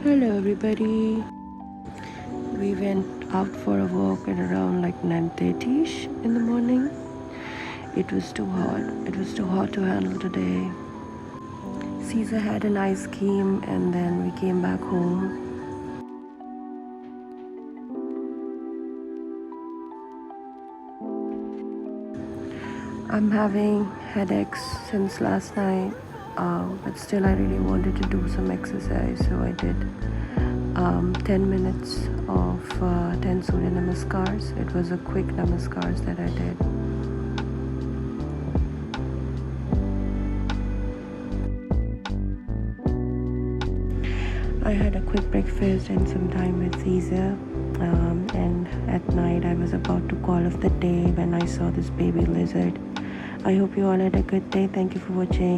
Hello everybody. We went out for a walk at around like 9:30ish in the morning. It was too hot. It was too hot to handle today. Caesar had an ice cream and then we came back home. I'm having headaches since last night, but still I really wanted to do some exercise, so I did 10 minutes of 10 Surya Namaskars. It was a quick Namaskars that I did. I had a quick breakfast and some time with Caesar. And at night, I was about to call off the day when I saw this baby lizard. I hope you all had a good day. Thank you for watching.